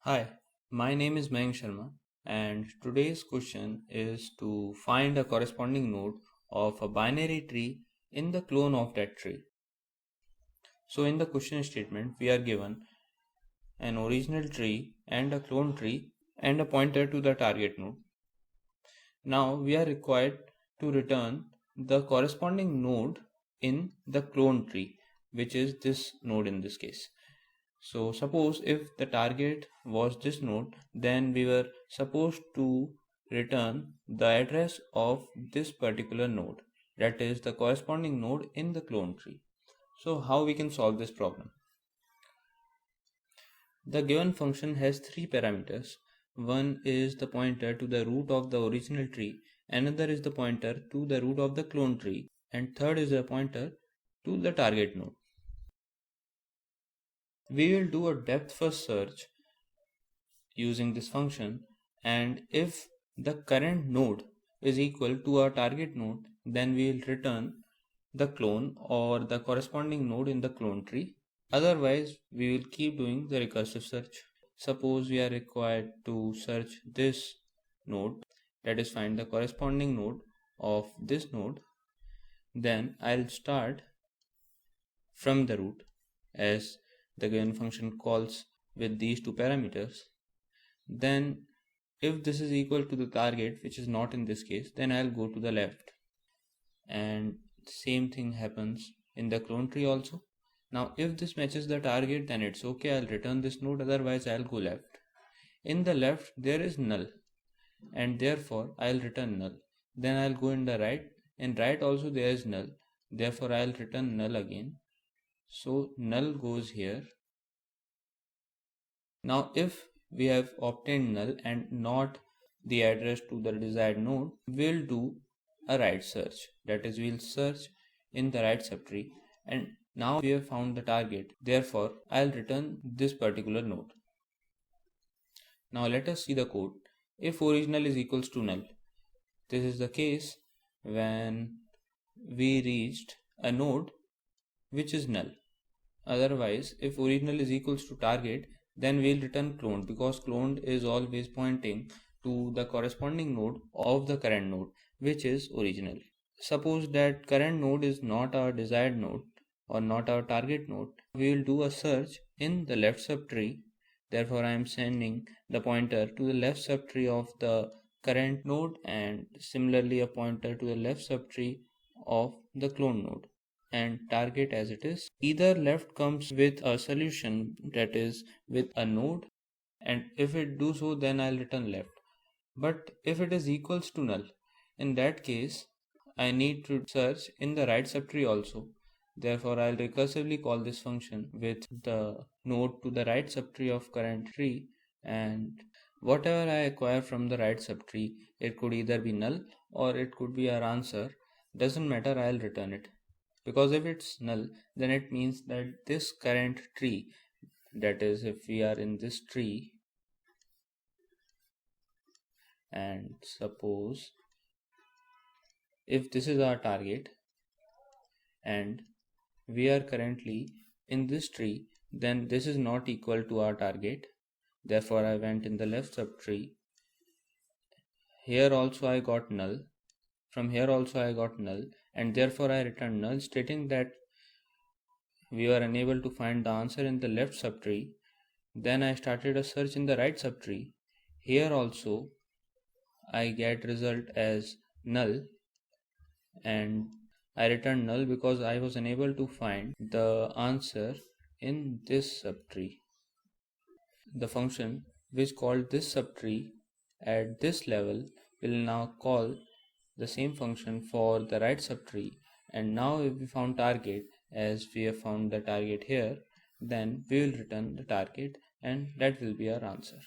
Hi, my name is Mayank Sharma, and today's question is to find a corresponding node of a binary tree in the clone of that tree. So, in the question statement, we are given an original tree and a clone tree and a pointer to the target node. Now, we are required to return the corresponding node in the clone tree, which is this node in this case. So suppose if the target was this node, then we were supposed to return the address of this particular node, that is the corresponding node in the clone tree. So how we can solve this problem? The given function has three parameters. One is the pointer to the root of the original tree, another is the pointer to the root of the clone tree, and third is the pointer to the target node. We will do a depth first search using this function, and if the current node is equal to our target node, then we will return the clone or the corresponding node in the clone tree. Otherwise, we will keep doing the recursive search. Suppose we are required to search this node, that is find the corresponding node of this node, then I'll start from the root as the given function calls with these two parameters. Then if this is equal to the target, which is not in this case, then I'll go to the left, and same thing happens in the clone tree also. Now if this matches the target, then it's okay, I'll return this node, otherwise I'll go left. In the left there is null, and therefore I'll return null. Then I'll go in the right, in right also there is null, therefore I'll return null again. So null goes here. Now if we have obtained null and not the address to the desired node, we'll do a right search. That is, we'll search in the right subtree, and now we have found the target. Therefore, I'll return this particular node. Now let us see the code. If original is equals to null, this is the case when we reached a node which is null. Otherwise, if original is equals to target, then we'll return cloned, because cloned is always pointing to the corresponding node of the current node, which is original. Suppose that current node is not our desired node or not our target node, we will do a search in the left subtree. Therefore, I am sending the pointer to the left subtree of the current node, and similarly a pointer to the left subtree of the clone node, and target as it is. Either left comes with a solution, that is with a node, and if it do so, then I'll return left. But if it is equals to null, in that case I need to search in the right subtree also. Therefore I'll recursively call this function with the node to the right subtree of current tree, and whatever I acquire from the right subtree, it could either be null or it could be our answer, doesn't matter, I'll return it. Because if it's null, then it means that this current tree, that is if we are in this tree, and suppose if this is our target and we are currently in this tree, then this is not equal to our target. Therefore I went in the left subtree. Here also I got null, from here also I got null, and therefore I returned null, stating that we were unable to find the answer in the left subtree. Then I started a search in the right subtree. Here also I get result as null, and I returned null because I was unable to find the answer in this subtree. The function which called this subtree at this level will now call the same function for the right subtree, and now if we found target, as we have found the target here, then we will return the target, and that will be our answer.